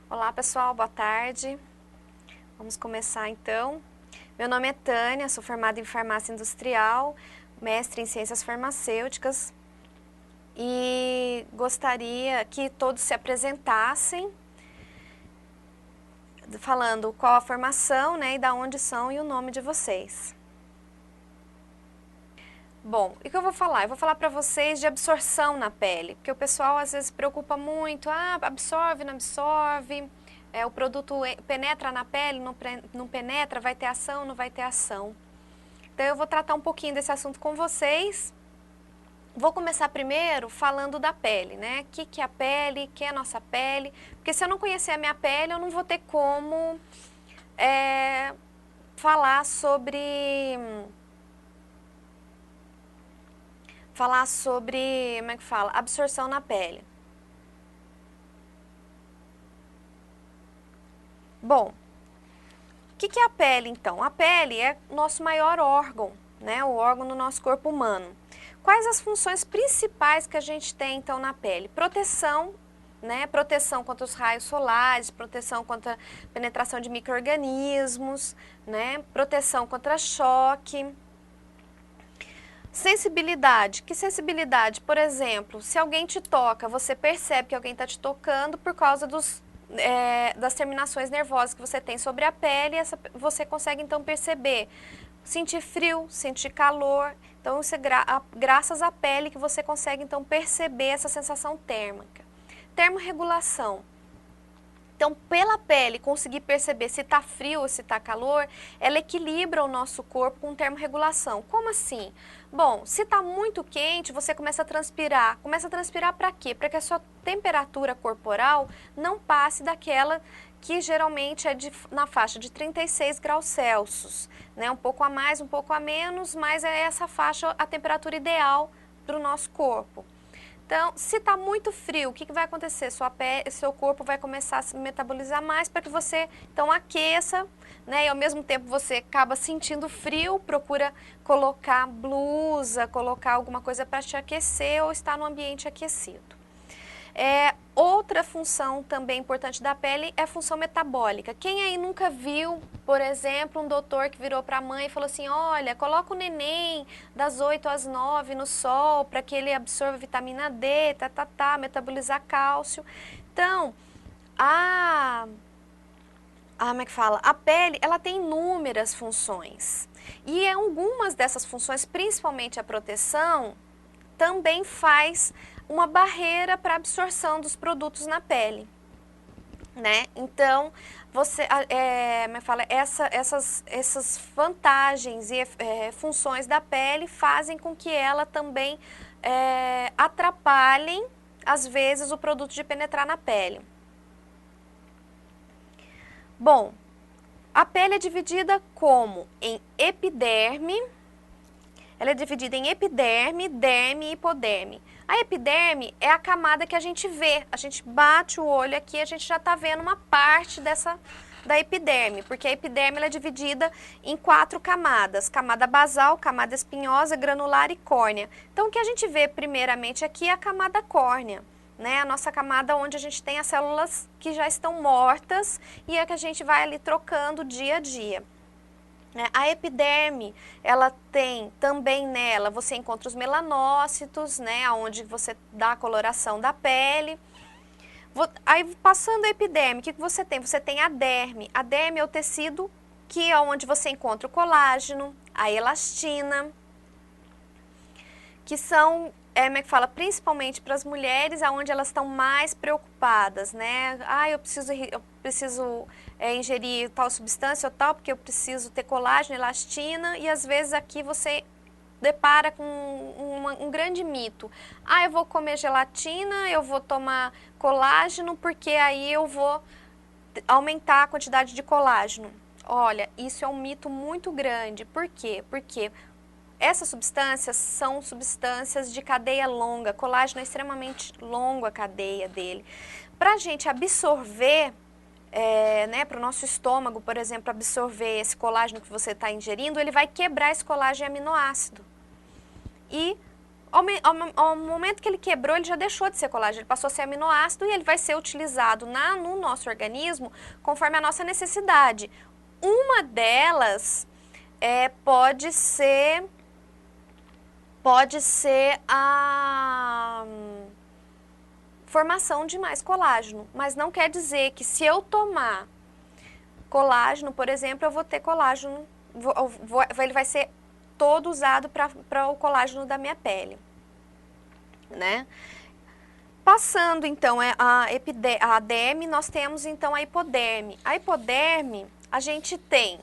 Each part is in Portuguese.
Olá pessoal, boa tarde. Vamos começar então. Meu nome é Tânia, sou formada em farmácia industrial, mestre em ciências farmacêuticas e gostaria que todos se apresentassem, falando qual a formação, né, e da onde são e o nome de vocês. Bom, o que eu vou falar? Eu vou falar para vocês de absorção na pele, porque o pessoal às vezes se preocupa muito, absorve, não absorve, o produto penetra na pele, não penetra, vai ter ação, não vai ter ação. Então eu vou tratar um pouquinho desse assunto com vocês. Vou começar primeiro falando da pele, né? O que é a pele, o que é a nossa pele, porque se eu não conhecer a minha pele, eu não vou ter como falar sobre como é que fala? Absorção na pele. Bom, o que é a pele então? A pele é o nosso maior órgão, né? O órgão do nosso corpo humano. Quais as funções principais que a gente tem então na pele? Proteção, né? Proteção contra os raios solares, proteção contra a penetração de micro-organismos, né? Proteção contra choque. Sensibilidade. Que sensibilidade? Por exemplo, se alguém te toca, você percebe que alguém está te tocando por causa das terminações nervosas que você tem sobre a pele. Você consegue então perceber, sentir frio, sentir calor. Então, isso é graças à pele que você consegue então perceber essa sensação térmica. Termorregulação. Então, pela pele conseguir perceber se está frio ou se está calor, ela equilibra o nosso corpo com termorregulação. Como assim? Bom, se está muito quente, você começa a transpirar. Começa a transpirar para quê? Para que a sua temperatura corporal não passe daquela que geralmente é na faixa de 36 graus Celsius. Né? Um pouco a mais, um pouco a menos, mas é essa faixa a temperatura ideal para o nosso corpo. Então, se está muito frio, o que vai acontecer? Seu corpo vai começar a se metabolizar mais para que você, então, aqueça, né? E ao mesmo tempo você acaba sentindo frio, procura colocar blusa, colocar alguma coisa para te aquecer ou estar no ambiente aquecido. Outra função também importante da pele é a função metabólica. Quem aí nunca viu, por exemplo, um doutor que virou para a mãe e falou assim, olha, coloca o neném das 8 às 9 no sol para que ele absorva vitamina D, metabolizar cálcio. Então, como é que fala? A pele, ela tem inúmeras funções. E algumas dessas funções, principalmente a proteção, também faz uma barreira para a absorção dos produtos na pele, né? Então, essas vantagens e funções da pele fazem com que ela também atrapalhem, às vezes, o produto de penetrar na pele. Bom, a pele é dividida como? Em epiderme. Ela é dividida em epiderme, derme e hipoderme. A epiderme é a camada que a gente vê. A gente bate o olho aqui e a gente já está vendo uma parte da epiderme, porque a epiderme ela é dividida em 4 camadas. Camada basal, camada espinhosa, granular e córnea. Então, o que a gente vê primeiramente aqui é a camada córnea. Né, a nossa camada onde a gente tem as células que já estão mortas e é que a gente vai ali trocando dia a dia. A epiderme, ela tem também nela, você encontra os melanócitos, né, onde você dá a coloração da pele. Aí passando a epiderme, o que você tem? Você tem a derme. A derme é o tecido que é onde você encontra o colágeno, a elastina, que são, como é que fala, principalmente para as mulheres, aonde elas estão mais preocupadas, né? Eu preciso ingerir tal substância ou tal, porque eu preciso ter colágeno, elastina, e às vezes aqui você depara com um grande mito. Eu vou comer gelatina, eu vou tomar colágeno, porque aí eu vou aumentar a quantidade de colágeno. Olha, isso é um mito muito grande. Por quê? Porque essas substâncias são substâncias de cadeia longa, colágeno é extremamente longo a cadeia dele. Para a gente absorver, né, para o nosso estômago, por exemplo, absorver esse colágeno que você está ingerindo, ele vai quebrar esse colágeno em aminoácido. E Ao momento que ele quebrou, ele já deixou de ser colágeno, ele passou a ser aminoácido e ele vai ser utilizado no nosso organismo conforme a nossa necessidade. Uma delas pode ser a formação de mais colágeno, mas não quer dizer que se eu tomar colágeno, por exemplo, eu vou ter colágeno, ele vai ser todo usado para o colágeno da minha pele, né? Passando então a derme, nós temos então a hipoderme. A hipoderme, a gente tem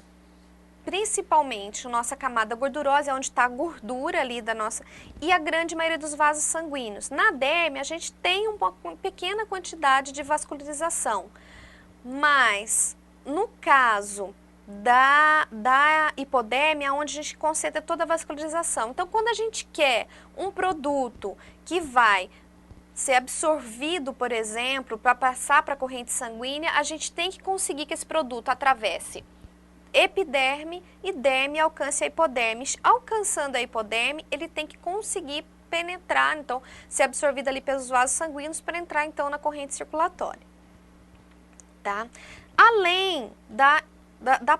principalmente a nossa camada gordurosa, é onde está a gordura ali da nossa, e a grande maioria dos vasos sanguíneos. Na derme, a gente tem uma pequena quantidade de vascularização, mas no caso da hipoderme, é onde a gente concentra toda a vascularização. Então, quando a gente quer um produto que vai ser absorvido, por exemplo, para passar para a corrente sanguínea, a gente tem que conseguir que esse produto atravesse epiderme e derme, alcance a hipoderme. Alcançando a hipoderme, ele tem que conseguir penetrar, então, ser absorvido ali pelos vasos sanguíneos para entrar, então, na corrente circulatória. Tá? Além da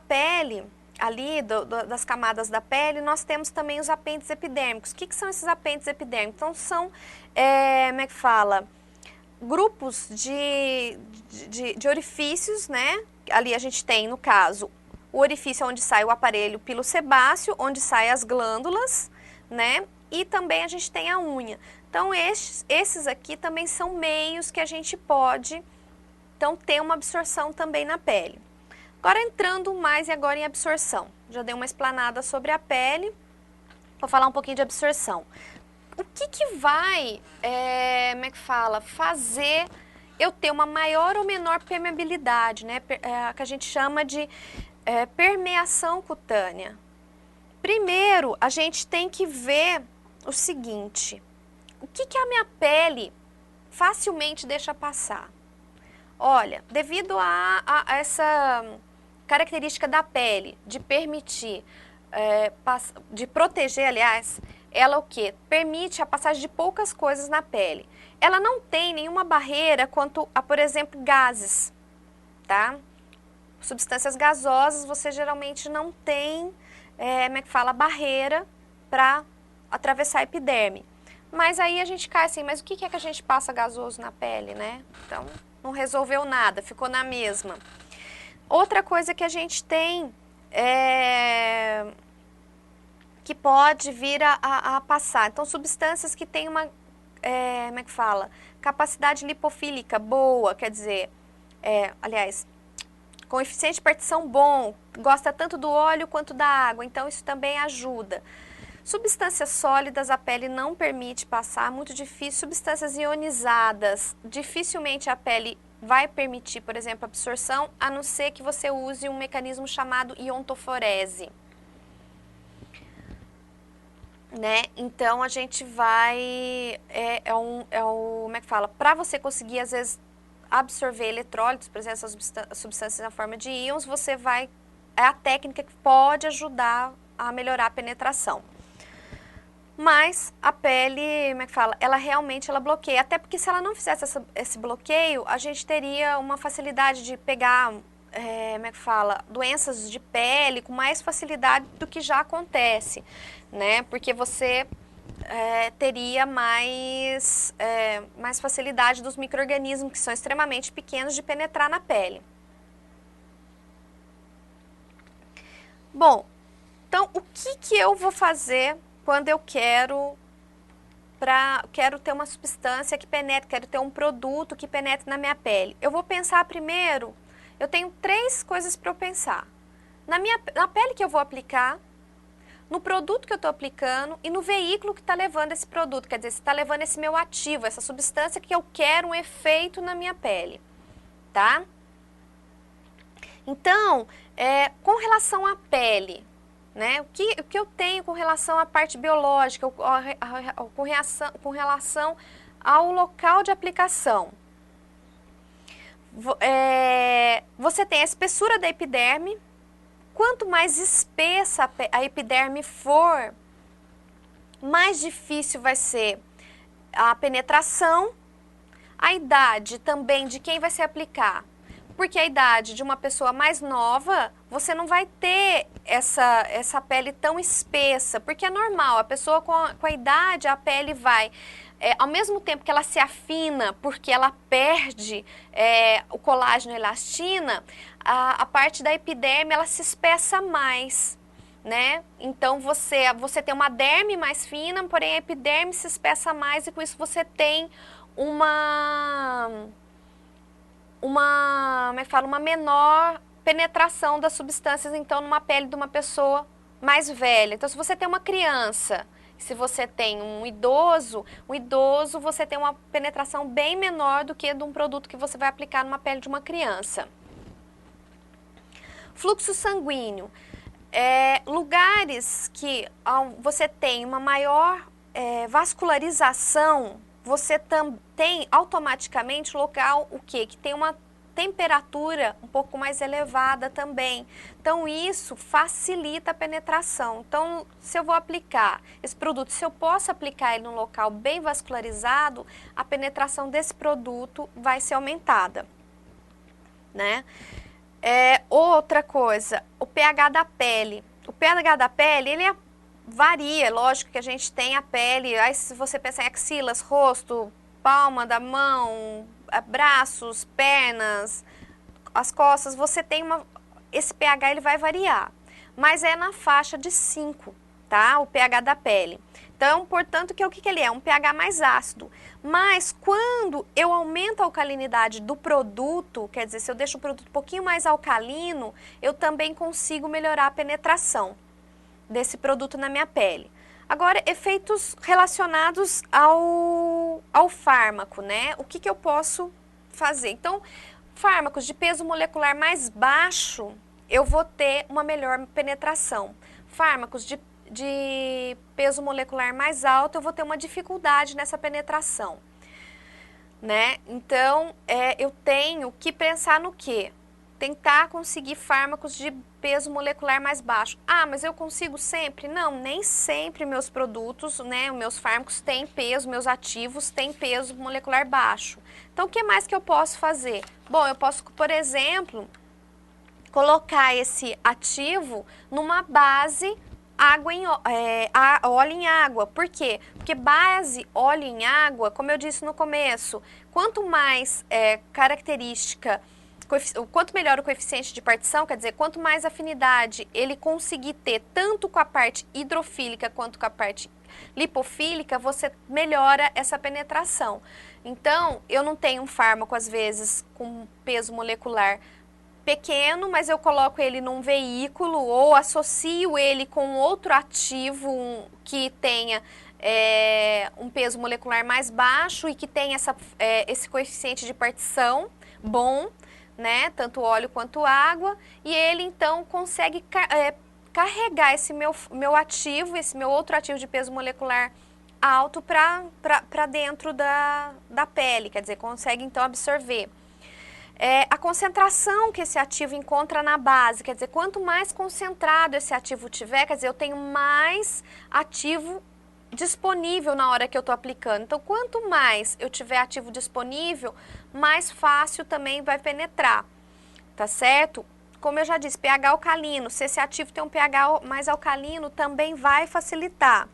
pele, ali, das camadas da pele, nós temos também os apêndices epidérmicos. O que são esses apêndices epidérmicos? Então, são, como é que fala? Grupos de orifícios, né? Ali a gente tem, no caso, o orifício onde sai o aparelho pilosebáceo, onde saem as glândulas, né? E também a gente tem a unha. Então, esses aqui também são meios que a gente pode, então, ter uma absorção também na pele. Agora, entrando mais agora em absorção. Já dei uma explanada sobre a pele, vou falar um pouquinho de absorção. O que vai, como é que fala, fazer eu ter uma maior ou menor permeabilidade, né? Que a gente chama de permeação cutânea. Primeiro, a gente tem que ver o seguinte: o que a minha pele facilmente deixa passar? Olha, devido a essa característica da pele de permitir, de proteger, aliás, ela o quê? Permite a passagem de poucas coisas na pele. Ela não tem nenhuma barreira quanto a, por exemplo, gases, tá? Substâncias gasosas, você geralmente não tem, como é que fala, barreira para atravessar a epiderme. Mas aí a gente cai assim, mas o que é que a gente passa gasoso na pele, né? Então, não resolveu nada, ficou na mesma. Outra coisa que a gente tem que pode vir a passar. Então, substâncias que têm uma, como é que fala, capacidade lipofílica boa, quer dizer, aliás, com eficiente de partição bom, gosta tanto do óleo quanto da água, então isso também ajuda. Substâncias sólidas a pele não permite passar, muito difícil. Substâncias ionizadas, dificilmente a pele vai permitir, por exemplo, absorção, a não ser que você use um mecanismo chamado iontoforese. Né? Então, a gente vai, como é que fala? Para você conseguir, às vezes, absorver eletrólitos, por exemplo, essas substâncias na forma de íons, você vai, é a técnica que pode ajudar a melhorar a penetração. Mas a pele, como é que fala? Ela realmente bloqueia, até porque se ela não fizesse esse bloqueio, a gente teria uma facilidade de pegar, como é que fala? Doenças de pele com mais facilidade do que já acontece, né? Porque você teria mais facilidade dos micro-organismos, que são extremamente pequenos, de penetrar na pele. Bom, então o que eu vou fazer quando eu quero ter uma substância que penetre, quero ter um produto que penetre na minha pele? Eu vou pensar primeiro, eu tenho 3 coisas para eu pensar. Na pele que eu vou aplicar, no produto que eu estou aplicando e no veículo que está levando esse produto, quer dizer, se está levando esse meu ativo, essa substância que eu quero um efeito na minha pele, tá? Então, com relação à pele, né, o que eu tenho com relação à parte biológica, com relação ao local de aplicação? Você tem a espessura da epiderme. Quanto mais espessa a epiderme for, mais difícil vai ser a penetração, a idade também de quem vai se aplicar. Porque a idade de uma pessoa mais nova, você não vai ter essa pele tão espessa, porque é normal, a pessoa com a idade, a pele vai, ao mesmo tempo que ela se afina, porque ela perde o colágeno e elastina, a parte da epiderme, ela se espessa mais, né? Então, você tem uma derme mais fina, porém a epiderme se espessa mais e com isso você tem como é que fala, uma menor penetração das substâncias, então, numa pele de uma pessoa mais velha. Então, se você tem uma criança, se você tem um idoso você tem uma penetração bem menor do que de um produto que você vai aplicar numa pele de uma criança. Fluxo sanguíneo. Lugares que você tem uma maior vascularização, você tem automaticamente local o quê? Que tem uma temperatura um pouco mais elevada também. Então isso facilita a penetração. Então se eu vou aplicar esse produto, se eu posso aplicar ele num local bem vascularizado, a penetração desse produto vai ser aumentada, né? Outra coisa, o pH da pele. O pH da pele, ele varia, lógico que a gente tem a pele, aí se você pensar em axilas, rosto, palma da mão, braços, pernas, as costas, você tem esse pH ele vai variar, mas é na faixa de 5, tá? O pH da pele. Então, portanto, o que ele é? Um pH mais ácido. Mas quando eu aumento a alcalinidade do produto, quer dizer, se eu deixo o produto um pouquinho mais alcalino, eu também consigo melhorar a penetração desse produto na minha pele. Agora, efeitos relacionados ao fármaco, né? O que eu posso fazer? Então, fármacos de peso molecular mais baixo, eu vou ter uma melhor penetração. Fármacos de peso molecular mais alto, eu vou ter uma dificuldade nessa penetração, né? Então, eu tenho que pensar no quê? Tentar conseguir fármacos de peso molecular mais baixo. Ah, mas eu consigo sempre? Não, nem sempre meus produtos, né, meus fármacos têm peso, meus ativos têm peso molecular baixo. Então, o que mais que eu posso fazer? Bom, eu posso, por exemplo, colocar esse ativo numa base óleo em água. Por quê? Porque base óleo em água, como eu disse no começo, quanto mais característica, quanto melhor o coeficiente de partição, quer dizer, quanto mais afinidade ele conseguir ter tanto com a parte hidrofílica quanto com a parte lipofílica, você melhora essa penetração. Então, eu não tenho um fármaco, às vezes, com peso molecular pequeno, mas eu coloco ele num veículo ou associo ele com outro ativo que tenha um peso molecular mais baixo e que tenha esse coeficiente de partição bom, né, tanto óleo quanto água, e ele então consegue carregar esse meu ativo, esse meu outro ativo de peso molecular alto para dentro da pele, quer dizer, consegue então absorver. A concentração que esse ativo encontra na base, quer dizer, quanto mais concentrado esse ativo tiver, quer dizer, eu tenho mais ativo disponível na hora que eu estou aplicando. Então, quanto mais eu tiver ativo disponível, mais fácil também vai penetrar, tá certo? Como eu já disse, pH alcalino, se esse ativo tem um pH mais alcalino, também vai facilitar.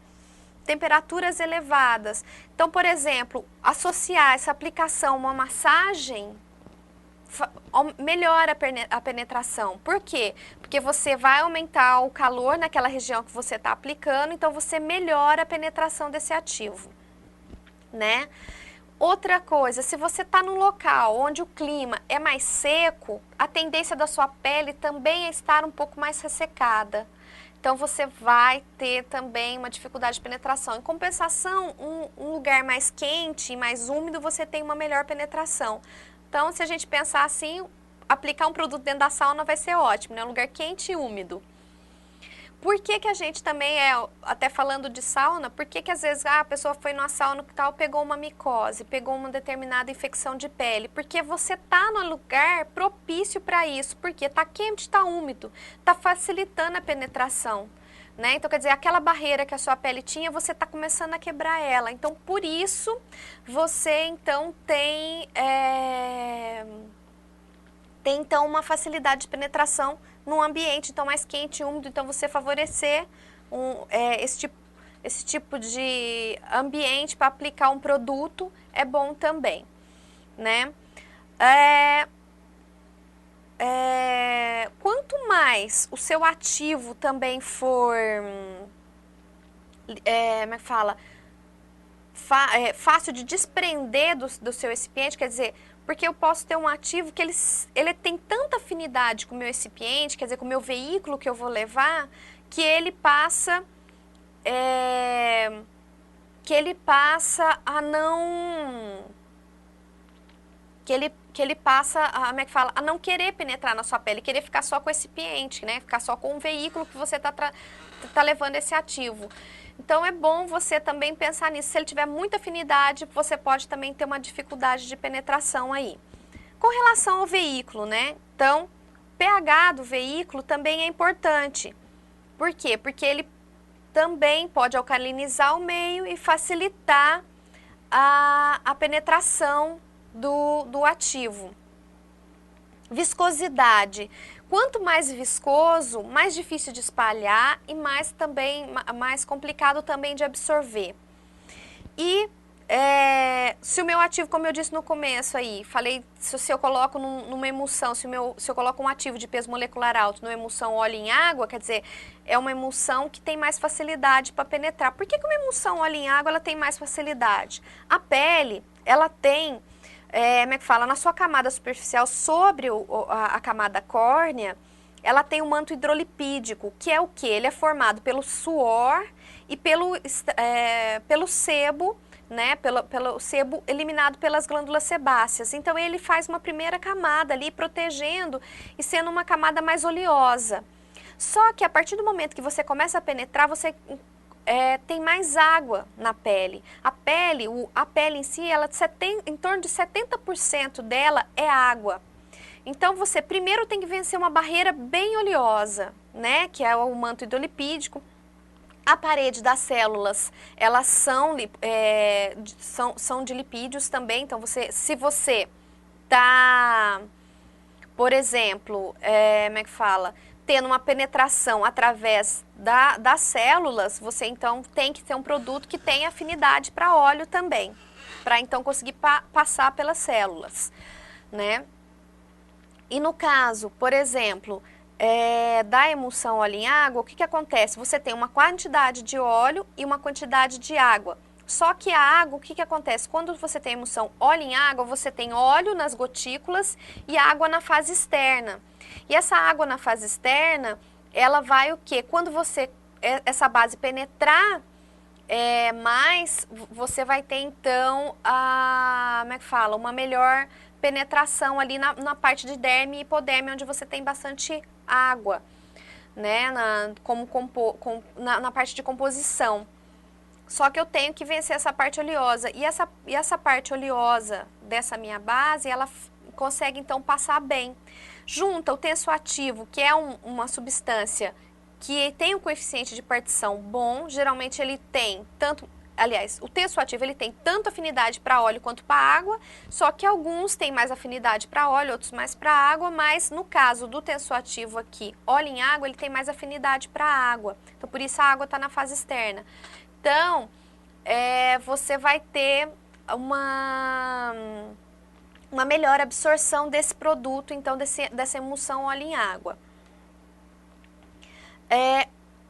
Temperaturas elevadas. Então, por exemplo, associar essa aplicação a uma massagem melhora a penetração. Por quê? Porque você vai aumentar o calor naquela região que você está aplicando, então você melhora a penetração desse ativo, né? Outra coisa, se você está num local onde o clima é mais seco, a tendência da sua pele também é estar um pouco mais ressecada. Então você vai ter também uma dificuldade de penetração. Em compensação, um lugar mais quente e mais úmido, você tem uma melhor penetração. Então, se a gente pensar assim, aplicar um produto dentro da sauna vai ser ótimo, né? Um lugar quente e úmido. Por que a gente também até falando de sauna, por que às vezes a pessoa foi numa sauna e tal, pegou uma micose, pegou uma determinada infecção de pele? Porque você tá num lugar propício para isso, porque tá quente, tá úmido, tá facilitando a penetração, né? Então, quer dizer, aquela barreira que a sua pele tinha, você está começando a quebrar ela. Então, por isso, você, então, tem então, uma facilidade de penetração num ambiente, então, mais quente e úmido. Então, você favorecer esse tipo de ambiente para aplicar um produto é bom também, né? Quanto mais o seu ativo também for, como é que fala? Fácil de desprender do seu recipiente, quer dizer, porque eu posso ter um ativo que ele tem tanta afinidade com o meu recipiente, quer dizer, com o meu veículo que eu vou levar, que ele passa a não... Que ele passa como é que fala? A não querer penetrar na sua pele, querer ficar só com o recipiente, né? Ficar só com o veículo que você tá levando esse ativo. Então, é bom você também pensar nisso. Se ele tiver muita afinidade, você pode também ter uma dificuldade de penetração aí. Com relação ao veículo, né? Então, pH do veículo também é importante. Por quê? Porque ele também pode alcalinizar o meio e facilitar a penetração do ativo. Viscosidade. Quanto mais viscoso, mais difícil de espalhar e mais complicado também de absorver. E se o meu ativo, como eu disse no começo aí, falei, se eu coloco numa emulsão, se eu coloco um ativo de peso molecular alto numa emulsão óleo em água, quer dizer, é uma emulsão que tem mais facilidade para penetrar. Por que uma emulsão óleo em água ela tem mais facilidade? A pele, ela tem... como é que fala? Na sua camada superficial, sobre a camada córnea, ela tem um manto hidrolipídico, que é o quê? Ele é formado pelo suor e pelo sebo, né? Pelo sebo eliminado pelas glândulas sebáceas. Então, ele faz uma primeira camada ali, protegendo e sendo uma camada mais oleosa. Só que a partir do momento que você começa a penetrar, você... tem mais água na pele. A pele em si, ela tem em torno de 70% dela é água. Então, você primeiro tem que vencer uma barreira bem oleosa, né? Que é o manto hidrolipídico. A parede das células, elas são de lipídios também. Então, se você tá, por exemplo, como é que fala? Tendo uma penetração através das células, você então tem que ter um produto que tenha afinidade para óleo também, para então conseguir passar pelas células, né? E no caso, por exemplo, da emulsão óleo em água, o que acontece? Você tem uma quantidade de óleo e uma quantidade de água. Só que a água, o que acontece? Quando você tem emulsão óleo em água, você tem óleo nas gotículas e água na fase externa. E essa água na fase externa, ela vai o quê? Quando essa base penetrar mais, você vai ter então, como é que fala? Uma melhor penetração ali na parte de derme e hipoderme, onde você tem bastante água, né? Na parte de composição. Só que eu tenho que vencer essa parte oleosa. E essa parte oleosa dessa minha base, ela consegue então passar bem. Junta o tensoativo, que é uma substância que tem um coeficiente de partição bom, geralmente ele tem o tensoativo ele tem tanto afinidade para óleo quanto para água, só que alguns têm mais afinidade para óleo, outros mais para água, mas no caso do tensoativo aqui, óleo em água, ele tem mais afinidade para água. Então, por isso a água está na fase externa. Então, você vai ter uma melhor absorção desse produto, então, dessa emulsão óleo em água.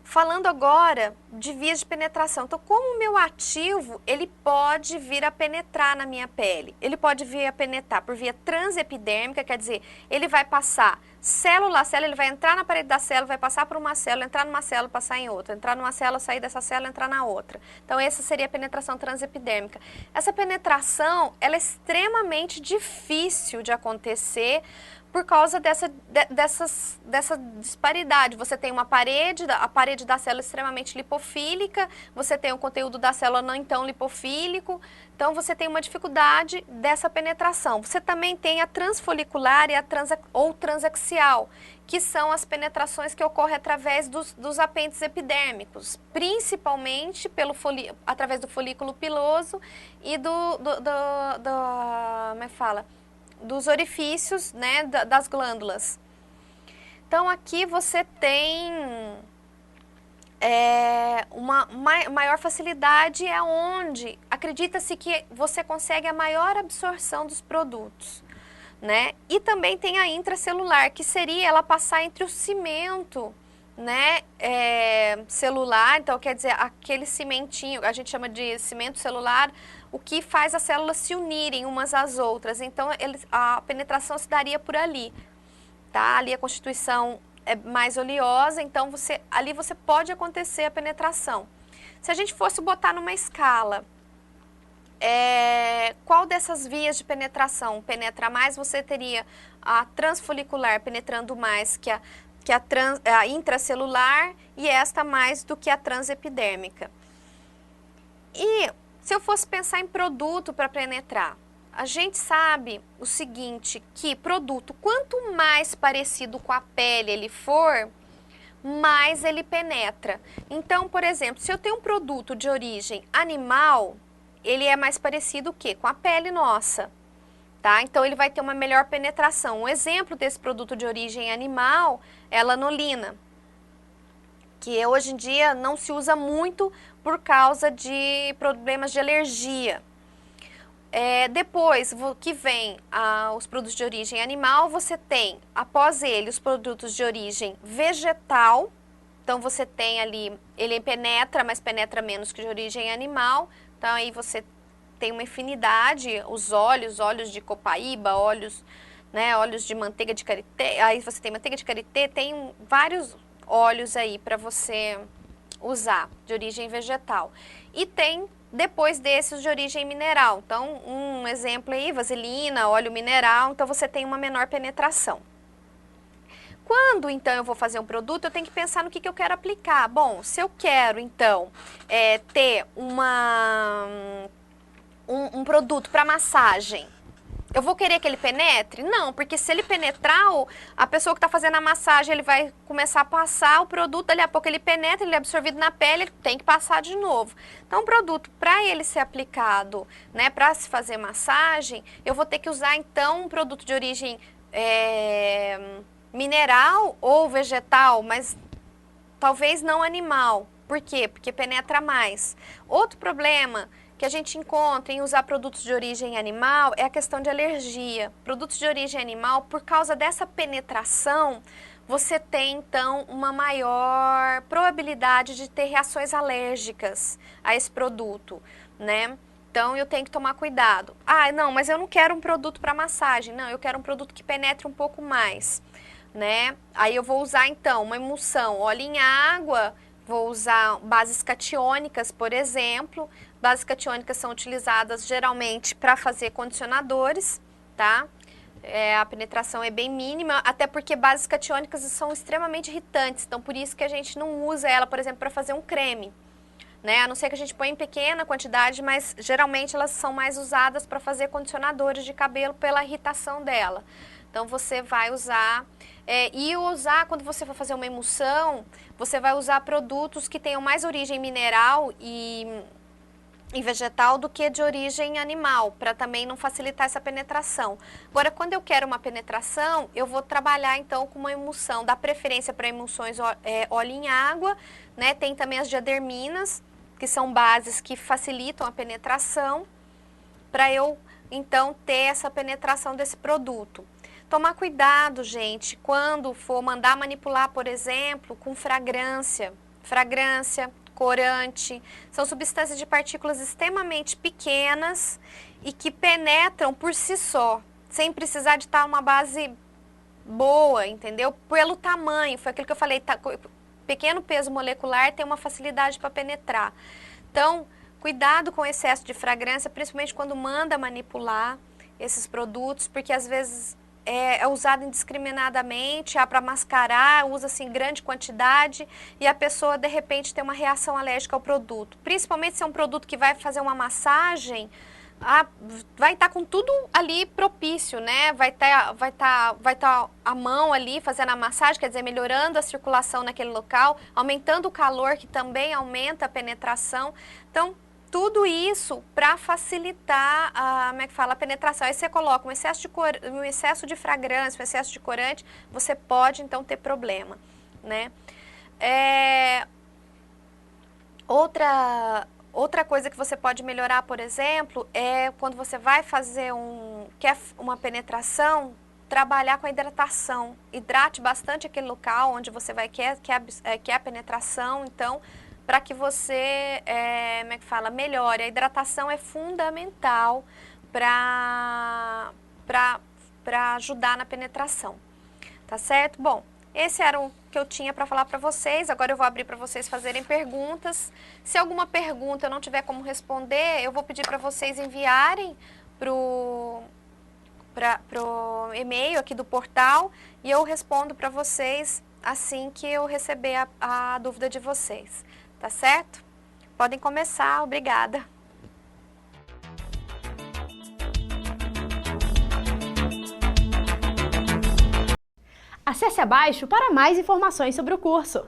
Falando agora de vias de penetração. Então, como o meu ativo, ele pode vir a penetrar na minha pele? Ele pode vir a penetrar por via transepidérmica, quer dizer, ele vai passar célula a célula, ele vai entrar na parede da célula, vai passar por uma célula, entrar numa célula, passar em outra, entrar numa célula, sair dessa célula, entrar na outra. Então, essa seria a penetração transepidérmica. Essa penetração, ela é extremamente difícil de acontecer, por causa dessa disparidade. Você tem uma parede, a parede da célula extremamente lipofílica, você tem o conteúdo da célula não tão lipofílico, então você tem uma dificuldade dessa penetração. Você também tem a transfolicular e a transaxial, que são as penetrações que ocorrem através dos apêndices epidérmicos, principalmente através do folículo piloso e como é que fala? Dos orifícios, né, das glândulas. Então aqui você tem uma maior facilidade, é onde acredita-se que você consegue a maior absorção dos produtos, né? E também tem a intracelular, que seria ela passar entre o cimento, né, celular, então quer dizer, aquele cimentinho, a gente chama de cimento celular, o que faz as células se unirem umas às outras. Então a penetração se daria por ali, tá? Ali a constituição é mais oleosa, então ali você pode acontecer a penetração. Se a gente fosse botar numa escala, qual dessas vias de penetração penetra mais? Você teria a transfolicular penetrando mais que a intracelular e esta mais do que a transepidérmica. E se eu fosse pensar em produto para penetrar, a gente sabe o seguinte, que produto, quanto mais parecido com a pele ele for, mais ele penetra. Então, por exemplo, se eu tenho um produto de origem animal, ele é mais parecido o quê? Com a pele nossa. Tá? Então, ele vai ter uma melhor penetração. Um exemplo desse produto de origem animal é a lanolina, que hoje em dia não se usa muito por causa de problemas de alergia. Depois que vem os produtos de origem animal, você tem, após ele, os produtos de origem vegetal. Então, você tem ali, ele penetra, mas penetra menos que de origem animal. Então, aí você tem uma infinidade, os óleos de copaíba, óleos de manteiga de karité, aí você tem manteiga de karité, tem vários óleos aí para você usar, de origem vegetal. E tem, depois desses, de origem mineral. Então, um exemplo aí, vaselina, óleo mineral, então você tem uma menor penetração. Quando, então, eu vou fazer um produto, eu tenho que pensar no que eu quero aplicar. Bom, se eu quero, então, ter um produto para massagem, eu vou querer que ele penetre? Não, porque se ele penetrar, a pessoa que está fazendo a massagem, ele vai começar a passar o produto, dali a pouco ele penetra, ele é absorvido na pele, ele tem que passar de novo. Então, o produto, para ele ser aplicado, né, para se fazer massagem, eu vou ter que usar, então, um produto de origem mineral ou vegetal, mas talvez não animal. Por quê? Porque penetra mais. Outro problema que a gente encontra em usar produtos de origem animal é a questão de alergia. Produtos de origem animal, por causa dessa penetração, você tem então uma maior probabilidade de ter reações alérgicas a esse produto, né? Então eu tenho que tomar cuidado. Ah, não, mas eu não quero um produto para massagem. Não, eu quero um produto que penetre um pouco mais, né? Aí eu vou usar então uma emulsão, óleo em água, vou usar bases catiônicas, por exemplo. Bases catiônicas são utilizadas geralmente para fazer condicionadores, tá? A penetração é bem mínima, até porque bases catiônicas são extremamente irritantes, então por isso que a gente não usa ela, por exemplo, para fazer um creme, né? A não ser que a gente põe em pequena quantidade, mas geralmente elas são mais usadas para fazer condicionadores de cabelo pela irritação dela. Então você vai usar, quando você for fazer uma emulsão, você vai usar produtos que tenham mais origem mineral e vegetal do que de origem animal, para também não facilitar essa penetração. Agora, quando eu quero uma penetração, eu vou trabalhar então com uma emulsão, dá preferência para emulsões óleo em água, né? Tem também as diaderminas, que são bases que facilitam a penetração, para eu então ter essa penetração desse produto. Tomar cuidado, gente, quando for mandar manipular, por exemplo, com fragrância, corante, são substâncias de partículas extremamente pequenas e que penetram por si só, sem precisar de estar uma base boa, entendeu? Pelo tamanho, foi aquilo que eu falei, pequeno peso molecular tem uma facilidade para penetrar. Então, cuidado com o excesso de fragrância, principalmente quando manda manipular esses produtos, porque às vezes é usado indiscriminadamente, para mascarar, usa-se em grande quantidade e a pessoa de repente tem uma reação alérgica ao produto. Principalmente se é um produto que vai fazer uma massagem, vai estar com tudo ali propício, né? Vai tá a mão ali fazendo a massagem, quer dizer, melhorando a circulação naquele local, aumentando o calor, que também aumenta a penetração. Então, tudo isso para facilitar a penetração. Aí você coloca um excesso de fragrância, um excesso de corante, você pode então ter problema, né? Outra coisa que você pode melhorar, por exemplo, é quando você vai fazer quer uma penetração, trabalhar com a hidratação. Hidrate bastante aquele local onde você quer a penetração, então, para que você, melhore. A hidratação é fundamental para ajudar na penetração, tá certo? Bom, esse era o que eu tinha para falar para vocês. Agora eu vou abrir para vocês fazerem perguntas. Se alguma pergunta eu não tiver como responder, eu vou pedir para vocês enviarem pro e-mail aqui do portal e eu respondo para vocês assim que eu receber a dúvida de vocês. Tá certo? Podem começar, obrigada. Acesse abaixo para mais informações sobre o curso.